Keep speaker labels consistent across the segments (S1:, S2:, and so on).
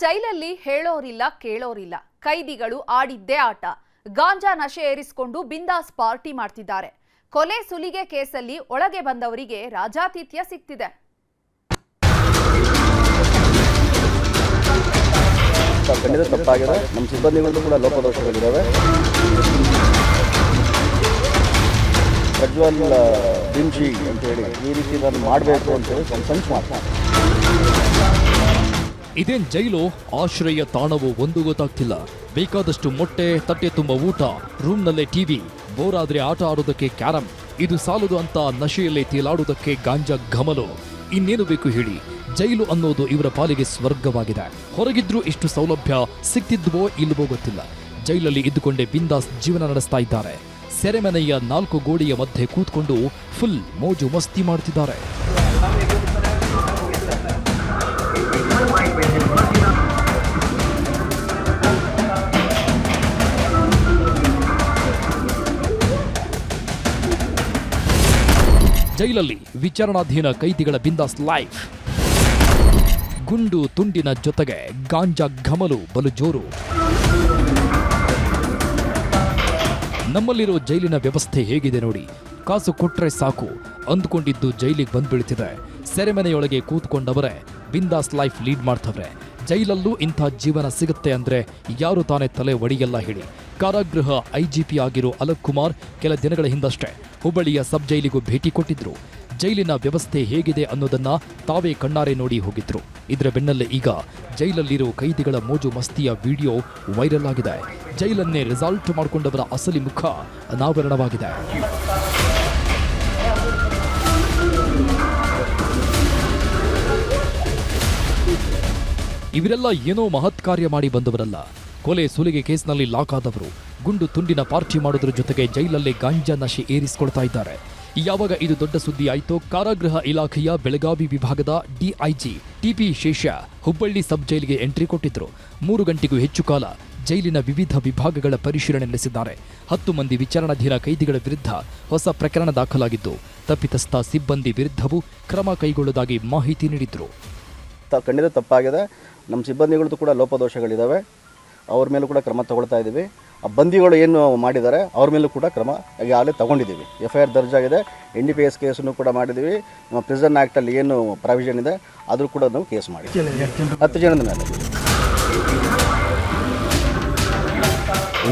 S1: ಜೈಲಲ್ಲಿ ಹೇಳೋರಿಲ್ಲ ಕೇಳೋರಿಲ್ಲ. ಕೈದಿಗಳು ಆಡಿದ್ದೇ ಆಟ. ಗಾಂಜಾ ನಶೆ ಏರಿಸಿಕೊಂಡು ಬಿಂದಾಸ್ ಪಾರ್ಟಿ ಮಾಡ್ತಿದ್ದಾರೆ. ಕೊಲೆ ಸುಲಿಗೆ ಕೇಸಲ್ಲಿ ಒಳಗೆ ಬಂದವರಿಗೆ ರಾಜಾತಿಥ್ಯ ಸಿಗ್ತಿದೆ.
S2: ಖಂಡಿತ ತಪ್ಪಾಗಿದೆ. ನಮ್ಮ ಸಿಬ್ಬಂದಿಗಳಲ್ಲೂ ಕೂಡ ಲೋಪದೋಷಗಳಿದ್ದಾವೆ. ಪ್ರಜ್ವಲ್ ಬಿಂಜಿ ಅಂತ ಹೇಳಿ ಈ ರೀತಿ ನಾನು ಮಾಡಬೇಕು ಅಂತ ಹೇಳಿ ಸಂಚು ಮಾಡ್ತಾರೆ.
S3: ಇದೇನ್ ಜೈಲು ಆಶ್ರಯ ತಾಣವು ಒಂದು ಗೊತ್ತಾಗ್ತಿಲ್ಲ. ಬೇಕಾದಷ್ಟು ಮೊಟ್ಟೆ, ತಟ್ಟೆ ತುಂಬ ಊಟ, ರೂಮ್ನಲ್ಲೇ ಟಿವಿ, ಬೋರ್ ಆದ್ರೆ ಆಟ ಆಡೋದಕ್ಕೆ ಕ್ಯಾರಂ, ಇದು ಸಾಲದು ಅಂತ ನಶೆಯಲ್ಲೇ ತೇಲಾಡೋದಕ್ಕೆ ಗಾಂಜಾ ಘಮಲು. ಇನ್ನೇನು ಬೇಕು ಹೇಳಿ? ಜೈಲು ಅನ್ನೋದು ಇವರ ಪಾಲಿಗೆ ಸ್ವರ್ಗವಾಗಿದೆ. ಹೊರಗಿದ್ರೂ ಇಷ್ಟು ಸೌಲಭ್ಯ ಸಿಗ್ತಿದ್ವೋ ಇಲ್ವೋ ಗೊತ್ತಿಲ್ಲ. ಜೈಲಲ್ಲಿ ಇದ್ದುಕೊಂಡೇ ಬಿಂದಾಸ್ ಜೀವನ ನಡೆಸ್ತಾ ಇದ್ದಾರೆ. ಸೆರೆಮನೆಯ 4 ಗೋಡೆಯ ಮಧ್ಯೆ ಕೂತ್ಕೊಂಡು ಫುಲ್ ಮೋಜು ಮಸ್ತಿ ಮಾಡ್ತಿದ್ದಾರೆ. ಜೈಲಲ್ಲಿ ವಿಚಾರಣಾಧೀನ ಕೈದಿಗಳ ಬಿಂದಾಸ್ ಲೈಫ್. ಗುಂಡು ತುಂಡಿನ ಜೊತೆಗೆ ಗಾಂಜಾ ಘಮಲು ಬಲು ಜೋರು. ನಮ್ಮಲ್ಲಿರೋ ಜೈಲಿನ ವ್ಯವಸ್ಥೆ ಹೇಗಿದೆ ನೋಡಿ. ಕಾಸು ಕೊಟ್ರೆ ಸಾಕು ಅಂದ್ಕೊಂಡಿದ್ದು ಜೈಲಿಗೆ ಬಂದ್ಬೀಳ್ತಿದೆ. ಸೆರೆಮನೆಯೊಳಗೆ ಕೂತ್ಕೊಂಡವರೇ ಬಿಂದಾಸ್ ಲೈಫ್ ಲೀಡ್ ಮಾಡ್ತವ್ರೆ. ಜೈಲಲ್ಲೂ ಇಂಥ ಜೀವನ ಸಿಗುತ್ತೆ ಅಂದ್ರೆ ಯಾರು ತಾನೇ ತಲೆ ಒಡೆಯಲ್ಲ ಹೇಳಿ. ಕಾರಾಗೃಹ ಐಜಿಪಿ ಆಗಿರೋ ಅಲಕ್ ಕುಮಾರ್ ಕೆಲ ದಿನಗಳ ಹಿಂದಷ್ಟೇ ಹುಬ್ಬಳ್ಳಿಯ ಸಬ್ ಜೈಲಿಗೂ ಭೇಟಿ ಕೊಟ್ಟಿದ್ರು. ಜೈಲಿನ ವ್ಯವಸ್ಥೆ ಹೇಗಿದೆ ಅನ್ನೋದನ್ನ ತಾವೇ ಕಣ್ಣಾರೆ ನೋಡಿ ಹೋಗಿದ್ರು. ಇದರ ಬೆನ್ನಲ್ಲೇ ಈಗ ಜೈಲಲ್ಲಿರೋ ಕೈದಿಗಳ ಮೋಜು ಮಸ್ತಿಯ ವಿಡಿಯೋ ವೈರಲ್ ಆಗಿದೆ. ಜೈಲನ್ನೇ ರಿಸಾಲ್ಟ್ ಮಾಡಿಕೊಂಡವರ ಅಸಲಿ ಮುಖ ಅನಾವರಣವಾಗಿದೆ. ಇವರೆಲ್ಲ ಏನೋ ಮಹತ್ ಕಾರ್ಯ ಮಾಡಿ ಬಂದವರಲ್ಲ. ಕೊಲೆ ಸುಲಿಗೆ ಕೇಸ್ನಲ್ಲಿ ಲಾಕ್ ಆದವರು. ಗುಂಡು ತುಂಡಿನ ಪಾರ್ಟಿ ಮಾಡೋದ್ರ ಜೊತೆಗೆ ಜೈಲಲ್ಲೇ ಗಾಂಜಾ ನಶೆ ಏರಿಸಿಕೊಳ್ತಾ ಇದ್ದಾರೆ. ಯಾವಾಗ ಇದು ದೊಡ್ಡ ಸುದ್ದಿ ಆಯಿತೋ, ಕಾರಾಗೃಹ ಇಲಾಖೆಯ ಬೆಳಗಾವಿ ವಿಭಾಗದ ಡಿಐಜಿ ಟಿಪಿ ಶೇಷ ಹುಬ್ಬಳ್ಳಿ ಸಬ್ ಜೈಲಿಗೆ ಎಂಟ್ರಿ ಕೊಟ್ಟಿದ್ರು. 3 ಗಂಟೆಗೂ ಹೆಚ್ಚು ಕಾಲ ಜೈಲಿನ ವಿವಿಧ ವಿಭಾಗಗಳ ಪರಿಶೀಲನೆ ನಡೆಸಿದ್ದಾರೆ. 10 ಮಂದಿ ವಿಚಾರಣಾಧೀನ ಕೈದಿಗಳ ವಿರುದ್ಧ ಹೊಸ ಪ್ರಕರಣ ದಾಖಲಾಗಿದ್ದು, ತಪ್ಪಿತಸ್ಥ ಸಿಬ್ಬಂದಿ ವಿರುದ್ಧವೂ ಕ್ರಮ ಕೈಗೊಳ್ಳುವುದಾಗಿ ಮಾಹಿತಿ ನೀಡಿದ್ರು.
S2: ಖಂಡಿತ ತಪ್ಪಾಗಿದೆ. ನಮ್ಮ ಸಿಬ್ಬಂದಿಗಳದ್ದು ಕೂಡ ಲೋಪದೋಷಗಳಿದ್ದಾವೆ. ಅವ್ರ ಮೇಲೂ ಕೂಡ ಕ್ರಮ ತಗೊಳ್ತಾ ಇದ್ದೀವಿ. ಆ ಬಂದಿಗಳು ಏನು ಮಾಡಿದ್ದಾರೆ ಅವ್ರ ಮೇಲೂ ಕೂಡ ಕ್ರಮ ಈಗಾಗಲೇ ತಗೊಂಡಿದ್ದೀವಿ. FIR ದರ್ಜಾಗಿದೆ. NDPS ಕೇಸನ್ನು ಕೂಡ ಮಾಡಿದ್ದೀವಿ. ನಮ್ಮ ಪ್ರಿಸನ್ ಆ್ಯಕ್ಟಲ್ಲಿ ಏನು ಪ್ರಾವಿಷನ್ ಇದೆ ಆದರೂ ಕೂಡ ನಾವು ಕೇಸ್ ಮಾಡಿದ್ದೀವಿ. 10 ಜನದ ಮೇಲೆ.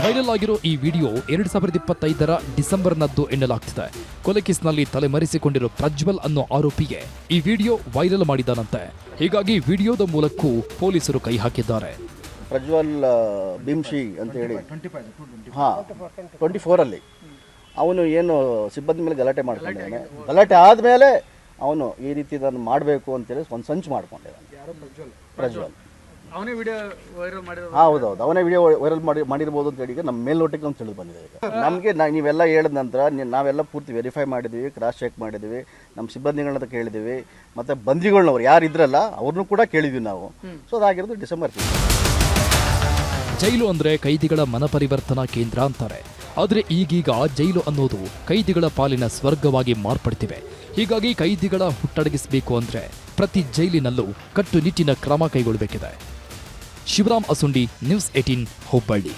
S3: ವೈರಲ್ ಆಗಿರೋ ಈ ವಿಡಿಯೋ 2025ರ ಡಿಸೆಂಬರ್ನದ್ದು ಎನ್ನಲಾಗ್ತಿದೆ. ಕೊಲೆ ಕೇಸ್ನಲ್ಲಿ ತಲೆಮರೆಸಿಕೊಂಡಿರೋ ಪ್ರಜ್ವಲ್ ಅನ್ನೋ ಆರೋಪಿಗೆ ಈ ವಿಡಿಯೋ ವೈರಲ್ ಮಾಡಿದಾನಂತೆ. ಹೀಗಾಗಿ ವಿಡಿಯೋದ ಮೂಲಕವೂ ಪೊಲೀಸರು ಕೈ ಹಾಕಿದ್ದಾರೆ.
S2: ಪ್ರಜ್ವಲ್ ಬಿಂಶಿ ಅಂತ ಹೇಳಿ 24 ಅವನು ಏನು ಸಿಬ್ಬಂದಿ ಮೇಲೆ ಗಲಾಟೆ ಮಾಡ್ಕೊಂಡಿದ್ದಾನೆ. ಗಲಾಟೆ ಆದಮೇಲೆ ಅವನು ಈ ರೀತಿ ನಾನು ಮಾಡಬೇಕು ಅಂತೇಳಿ ಒಂದು ಸಂಚು ಮಾಡ್ಕೊಂಡಿದ್ದಾನೆ. ಪ್ರಜ್ವಲ್ ಹೌದೌದು, ಅವನೇ ವಿಡಿಯೋ ವೈರಲ್ ಮಾಡಿರ್ಬೋದು ಅಂತ ಹೇಳಿ ನಮ್ಮ ಮೇಲ್ನೋಟಕ್ಕೆ ನಮ್ಗೆ ತಿಳಿದು ಬಂದಿದೆ. ನಮಗೆ ನೀವೆಲ್ಲ ಹೇಳಿದ ನಂತರ ನಾವೆಲ್ಲ ಪೂರ್ತಿ ವೆರಿಫೈ ಮಾಡಿದ್ದೀವಿ, ಕ್ರಾಸ್ ಚೆಕ್ ಮಾಡಿದ್ದೀವಿ, ನಮ್ಮ ಸಿಬ್ಬಂದಿಗಳನ್ನ ಕೇಳಿದ್ದೀವಿ, ಮತ್ತು ಬಂದಿಗಳನ್ನವ್ರು ಯಾರು ಇದ್ರಲ್ಲ ಅವ್ರನ್ನೂ ಕೂಡ ಕೇಳಿದ್ವಿ ನಾವು. So ಅದಾಗಿರೋದು December.
S3: ಜೈಲು ಅಂದ್ರೆ ಕೈದಿಗಳ ಮನಪರಿವರ್ತನಾ ಕೇಂದ್ರ ಅಂತಾರೆ. ಆದರೆ ಈಗೀಗ ಜೈಲು ಅನ್ನೋದು ಕೈದಿಗಳ ಪಾಲಿನ ಸ್ವರ್ಗವಾಗಿ ಮಾರ್ಪಡ್ತಿವೆ. ಹೀಗಾಗಿ ಕೈದಿಗಳ ಹುಟ್ಟಡಗಿಸಬೇಕು ಅಂದ್ರೆ ಪ್ರತಿ ಜೈಲಿನಲ್ಲೂ ಕಟ್ಟುನಿಟ್ಟಿನ ಕ್ರಮ ಕೈಗೊಳ್ಳಬೇಕಿದೆ. ಶಿವರಾಮ್ ಅಸುಂಡಿ, ನ್ಯೂಸ್ 18 ಹುಬ್ಬಳ್ಳಿ.